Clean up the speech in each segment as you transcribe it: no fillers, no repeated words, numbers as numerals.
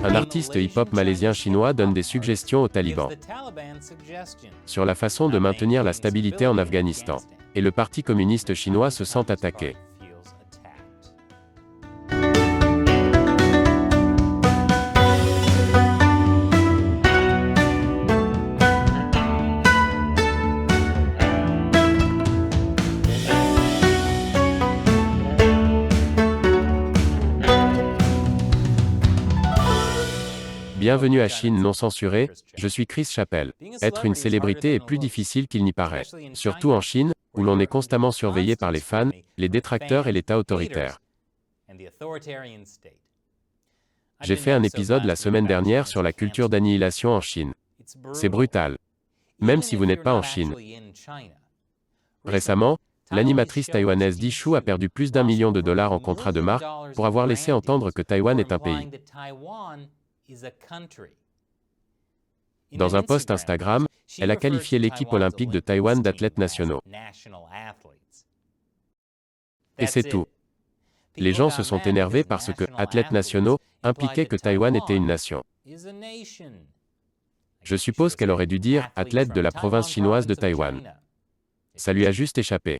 Un artiste hip-hop malaisien-chinois donne des suggestions aux talibans sur la façon de maintenir la stabilité en Afghanistan. Et le Parti communiste chinois se sent attaqué. Bienvenue à Chine non censurée, je suis Chris Chappell. Être une célébrité est plus difficile qu'il n'y paraît. Surtout en Chine, où l'on est constamment surveillé par les fans, les détracteurs et l'État autoritaire. J'ai fait un épisode la semaine dernière sur la culture d'annihilation en Chine. C'est brutal. Même si vous n'êtes pas en Chine. Récemment, l'animatrice taïwanaise Di Shu a perdu plus d'1 million de dollars en contrat de marque pour avoir laissé entendre que Taïwan est un pays. Dans un post Instagram, elle a qualifié l'équipe olympique de Taïwan d'athlètes nationaux. Et c'est tout. Les gens se sont énervés parce que « athlètes nationaux » impliquait que Taïwan était une nation. Je suppose qu'elle aurait dû dire « athlète de la province chinoise de Taïwan ». Ça lui a juste échappé.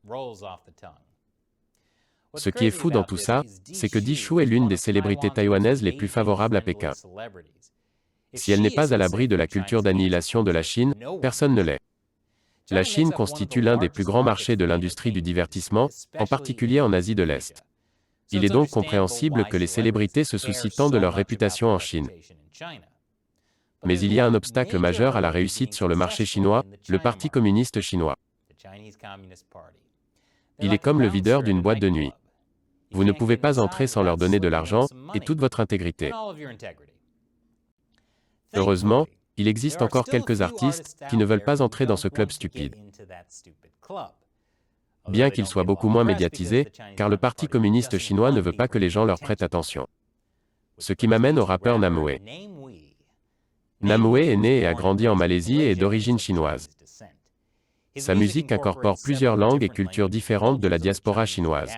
Ce qui est fou dans tout ça, c'est que Di Shu est l'une des célébrités taïwanaises les plus favorables à Pékin. Si elle n'est pas à l'abri de la culture d'annihilation de la Chine, personne ne l'est. La Chine constitue l'un des plus grands marchés de l'industrie du divertissement, en particulier en Asie de l'Est. Il est donc compréhensible que les célébrités se soucient tant de leur réputation en Chine. Mais il y a un obstacle majeur à la réussite sur le marché chinois, le Parti communiste chinois. Il est comme le videur d'une boîte de nuit. Vous ne pouvez pas entrer sans leur donner de l'argent et toute votre intégrité. Heureusement, il existe encore quelques artistes qui ne veulent pas entrer dans ce club stupide. Bien qu'il soit beaucoup moins médiatisé, car le Parti communiste chinois ne veut pas que les gens leur prêtent attention. Ce qui m'amène au rappeur Namwee. Namwee est né et a grandi en Malaisie et est d'origine chinoise. Sa musique incorpore plusieurs langues et cultures différentes de la diaspora chinoise.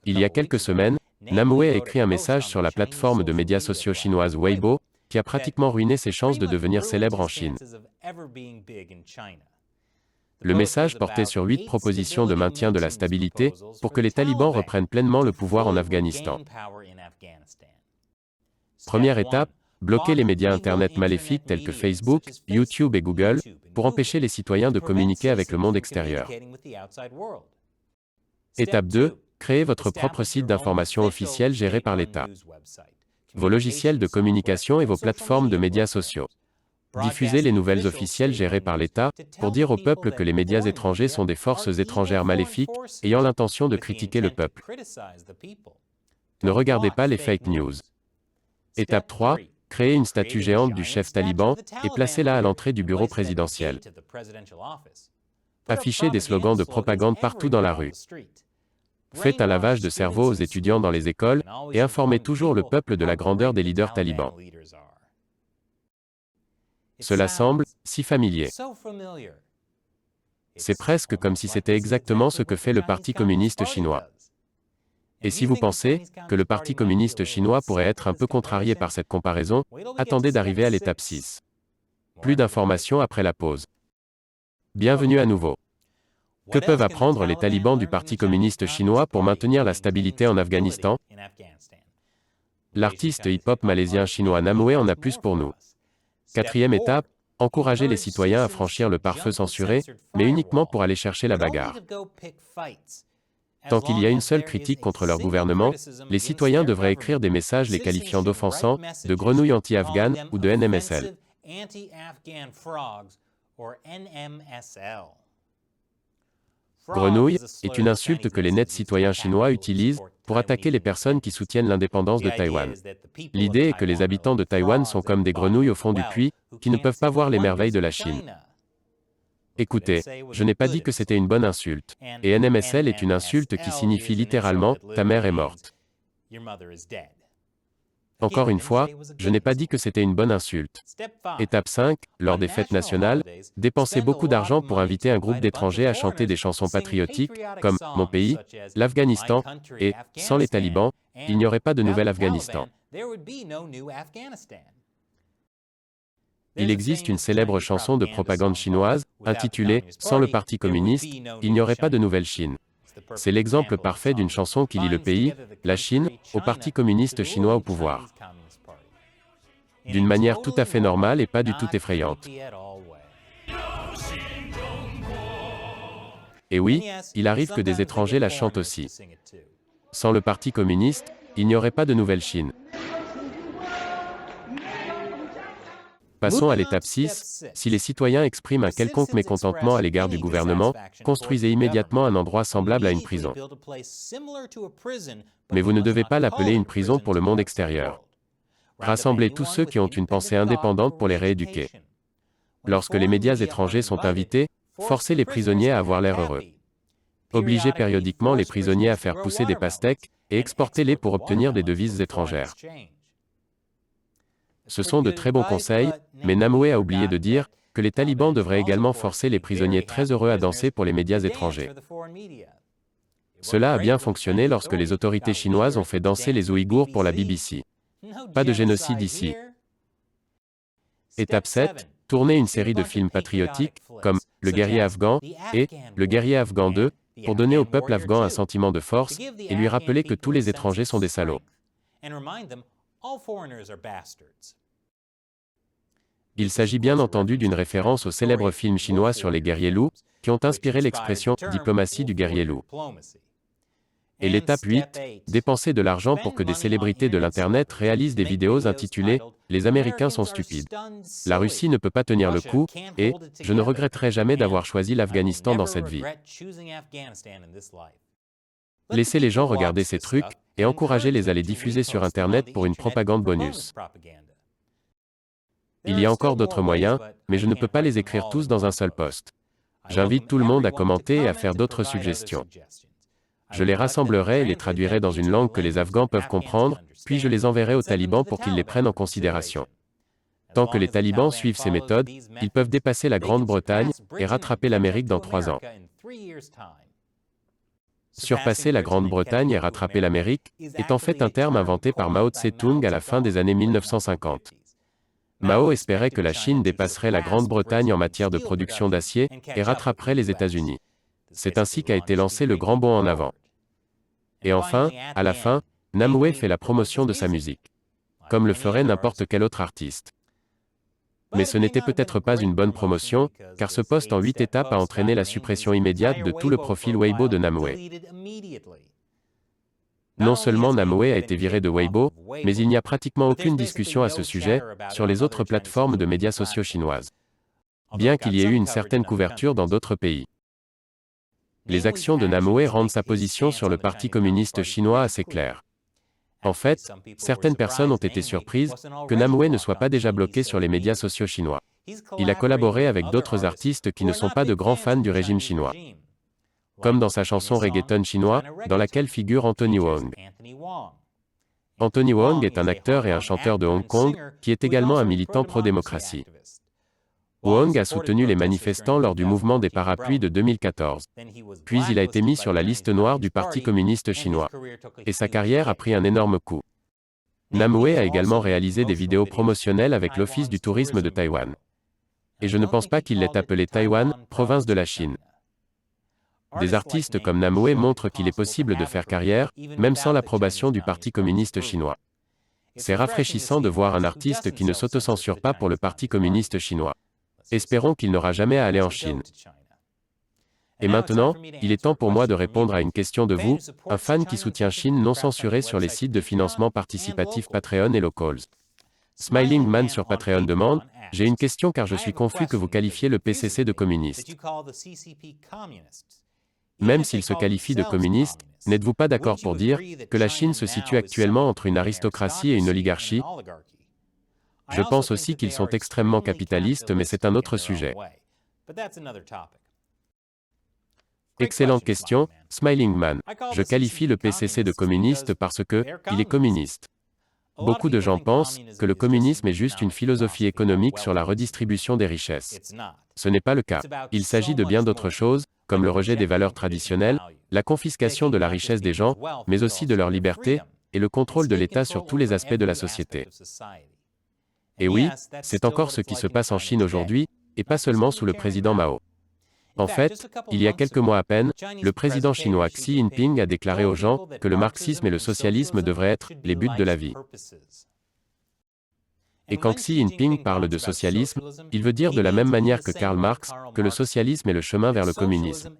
Il y a quelques semaines, Namwee a écrit un message sur la plateforme de médias sociaux chinoise Weibo, qui a pratiquement ruiné ses chances de devenir célèbre en Chine. Le message portait sur 8 propositions de maintien de la stabilité, pour que les talibans reprennent pleinement le pouvoir en Afghanistan. Première étape, bloquer les médias Internet maléfiques tels que Facebook, YouTube et Google, pour empêcher les citoyens de communiquer avec le monde extérieur. Étape 2, créer votre propre site d'information officiel géré par l'État. Vos logiciels de communication et vos plateformes de médias sociaux. Diffusez les nouvelles officielles gérées par l'État, pour dire au peuple que les médias étrangers sont des forces étrangères maléfiques, ayant l'intention de critiquer le peuple. Ne regardez pas les fake news. Étape 3, créer une statue géante du chef taliban, et placez-la à l'entrée du bureau présidentiel. Affichez des slogans de propagande partout dans la rue. Faites un lavage de cerveau aux étudiants dans les écoles, et informez toujours le peuple de la grandeur des leaders talibans. Cela semble si familier. C'est presque comme si c'était exactement ce que fait le Parti communiste chinois. Et si vous pensez que le Parti communiste chinois pourrait être un peu contrarié par cette comparaison, attendez d'arriver à l'étape 6. Plus d'informations après la pause. Bienvenue à nouveau. Que peuvent apprendre les talibans du Parti communiste chinois pour maintenir la stabilité en Afghanistan? L'artiste hip-hop malaisien-chinois Namwee en a plus pour nous. Quatrième étape, encourager les citoyens à franchir le pare-feu censuré, mais uniquement pour aller chercher la bagarre. Tant qu'il y a une seule critique contre leur gouvernement, les citoyens devraient écrire des messages les qualifiant d'offensants, de grenouilles anti-afghanes ou de NMSL. Grenouille est une insulte que les nets citoyens chinois utilisent pour attaquer les personnes qui soutiennent l'indépendance de Taïwan. L'idée est que les habitants de Taïwan sont comme des grenouilles au fond du puits, qui ne peuvent pas voir les merveilles de la Chine. Écoutez, je n'ai pas dit que c'était une bonne insulte. Et NMSL est une insulte qui signifie littéralement « ta mère est morte ». Encore une fois, je n'ai pas dit que c'était une bonne insulte. Étape 5, lors des fêtes nationales, dépensez beaucoup d'argent pour inviter un groupe d'étrangers à chanter des chansons patriotiques, comme « Mon pays », l'Afghanistan, et, sans les talibans, il n'y aurait pas de nouvel Afghanistan. Il existe une célèbre chanson de propagande chinoise, intitulée « Sans le Parti communiste, il n'y aurait pas de nouvelle Chine ». C'est l'exemple parfait d'une chanson qui lie le pays, la Chine, au Parti communiste chinois au pouvoir. D'une manière tout à fait normale et pas du tout effrayante. Et oui, il arrive que des étrangers la chantent aussi. Sans le Parti communiste, il n'y aurait pas de nouvelle Chine. Passons à l'étape 6. Si les citoyens expriment un quelconque mécontentement à l'égard du gouvernement, construisez immédiatement un endroit semblable à une prison. Mais vous ne devez pas l'appeler une prison pour le monde extérieur. Rassemblez tous ceux qui ont une pensée indépendante pour les rééduquer. Lorsque les médias étrangers sont invités, forcez les prisonniers à avoir l'air heureux. Obligez périodiquement les prisonniers à faire pousser des pastèques et exportez-les pour obtenir des devises étrangères. Ce sont de très bons conseils, mais Namoué a oublié de dire que les talibans devraient également forcer les prisonniers très heureux à danser pour les médias étrangers. Cela a bien fonctionné lorsque les autorités chinoises ont fait danser les Ouïghours pour la BBC. Pas de génocide ici. Étape 7. Tournez une série de films patriotiques, comme « Le guerrier afghan » et « Le guerrier afghan 2 », pour donner au peuple afghan un sentiment de force et lui rappeler que tous les étrangers sont des salauds. Il s'agit bien entendu d'une référence au célèbre film chinois sur les guerriers loups, qui ont inspiré l'expression « diplomatie du guerrier loup ». Et l'étape 8, dépensez de l'argent pour que des célébrités de l'Internet réalisent des vidéos intitulées « Les Américains sont stupides ». La Russie ne peut pas tenir le coup, et je ne regretterai jamais d'avoir choisi l'Afghanistan dans cette vie. Laissez les gens regarder ces trucs, et encouragez-les à les diffuser sur Internet pour une propagande bonus. Il y a encore d'autres moyens, mais je ne peux pas les écrire tous dans un seul post. J'invite tout le monde à commenter et à faire d'autres suggestions. Je les rassemblerai et les traduirai dans une langue que les Afghans peuvent comprendre, puis je les enverrai aux talibans pour qu'ils les prennent en considération. Tant que les talibans suivent ces méthodes, ils peuvent dépasser la Grande-Bretagne et rattraper l'Amérique dans 3 ans. Surpasser la Grande-Bretagne et rattraper l'Amérique est en fait un terme inventé par Mao Tse-tung à la fin des années 1950. Mao espérait que la Chine dépasserait la Grande-Bretagne en matière de production d'acier et rattraperait les États-Unis. C'est ainsi qu'a été lancé le grand bond en avant. Et enfin, à la fin, Namoué fait la promotion de sa musique. Comme le ferait n'importe quel autre artiste. Mais ce n'était peut-être pas une bonne promotion, car ce post en 8 étapes a entraîné la suppression immédiate de tout le profil Weibo de Namoué. Non seulement Namoué a été viré de Weibo, mais il n'y a pratiquement aucune discussion à ce sujet sur les autres plateformes de médias sociaux chinoises. Bien qu'il y ait eu une certaine couverture dans d'autres pays. Les actions de Namoué rendent sa position sur le Parti communiste chinois assez claire. En fait, certaines personnes ont été surprises que Namoué ne soit pas déjà bloqué sur les médias sociaux chinois. Il a collaboré avec d'autres artistes qui ne sont pas de grands fans du régime chinois. Comme dans sa chanson reggaeton chinois, dans laquelle figure Anthony Wong. Anthony Wong est un acteur et un chanteur de Hong Kong, qui est également un militant pro-démocratie. Wong a soutenu les manifestants lors du mouvement des parapluies de 2014. Puis il a été mis sur la liste noire du Parti communiste chinois. Et sa carrière a pris un énorme coup. Namoué a également réalisé des vidéos promotionnelles avec l'Office du tourisme de Taïwan. Et je ne pense pas qu'il l'ait appelé Taïwan, province de la Chine. Des artistes comme Namoué montrent qu'il est possible de faire carrière, même sans l'approbation du Parti communiste chinois. C'est rafraîchissant de voir un artiste qui ne s'autocensure pas pour le Parti communiste chinois. Espérons qu'il n'aura jamais à aller en Chine. Et maintenant, il est temps pour moi de répondre à une question de vous, un fan qui soutient Chine non censurée sur les sites de financement participatif Patreon et Locals. Smiling Man sur Patreon demande, « J'ai une question car je suis confus que vous qualifiez le PCC de communiste. Même s'il se qualifie de communiste, n'êtes-vous pas d'accord pour dire que la Chine se situe actuellement entre une aristocratie et une oligarchie ? Je pense aussi qu'ils sont extrêmement capitalistes, mais c'est un autre sujet. » Excellente question, Smiling Man. Je qualifie le PCC de communiste parce que, il est communiste. Beaucoup de gens pensent que le communisme est juste une philosophie économique sur la redistribution des richesses. Ce n'est pas le cas. Il s'agit de bien d'autres choses, comme le rejet des valeurs traditionnelles, la confiscation de la richesse des gens, mais aussi de leur liberté, et le contrôle de l'État sur tous les aspects de la société. Et oui, c'est encore ce qui se passe en Chine aujourd'hui, et pas seulement sous le président Mao. En fait, il y a quelques mois à peine, le président chinois Xi Jinping a déclaré aux gens que le marxisme et le socialisme devraient être les buts de la vie. Et quand Xi Jinping parle de socialisme, il veut dire de la même manière que Karl Marx, que le socialisme est le chemin vers le communisme.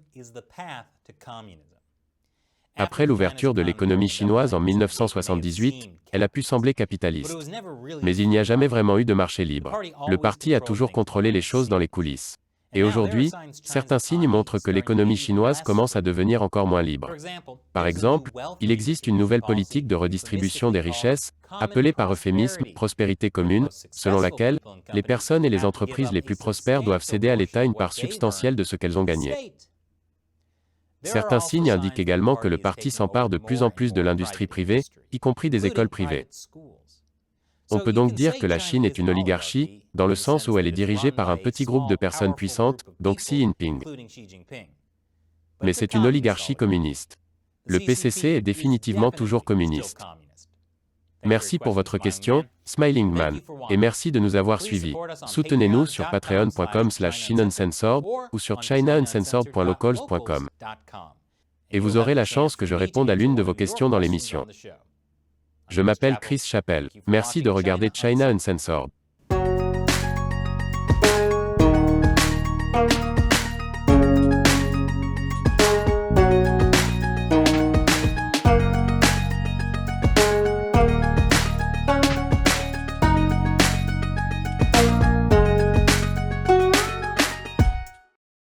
Après l'ouverture de l'économie chinoise en 1978, elle a pu sembler capitaliste. Mais il n'y a jamais vraiment eu de marché libre. Le parti a toujours contrôlé les choses dans les coulisses. Et aujourd'hui, certains signes montrent que l'économie chinoise commence à devenir encore moins libre. Par exemple, il existe une nouvelle politique de redistribution des richesses, appelée par euphémisme « prospérité commune », selon laquelle les personnes et les entreprises les plus prospères doivent céder à l'État une part substantielle de ce qu'elles ont gagné. Certains signes indiquent également que le parti s'empare de plus en plus de l'industrie privée, y compris des écoles privées. On peut donc dire que la Chine est une oligarchie, dans le sens où elle est dirigée par un petit groupe de personnes puissantes, donc Xi Jinping. Mais c'est une oligarchie communiste. Le PCC est définitivement toujours communiste. Merci pour votre question, Smiling Man, et merci de nous avoir suivis. Soutenez-nous sur patreon.com/ChinaUncensored ou sur chinauncensored.locals.com. Et vous aurez la chance que je réponde à l'une de vos questions dans l'émission. Je m'appelle Chris Chappell. Merci de regarder China Uncensored.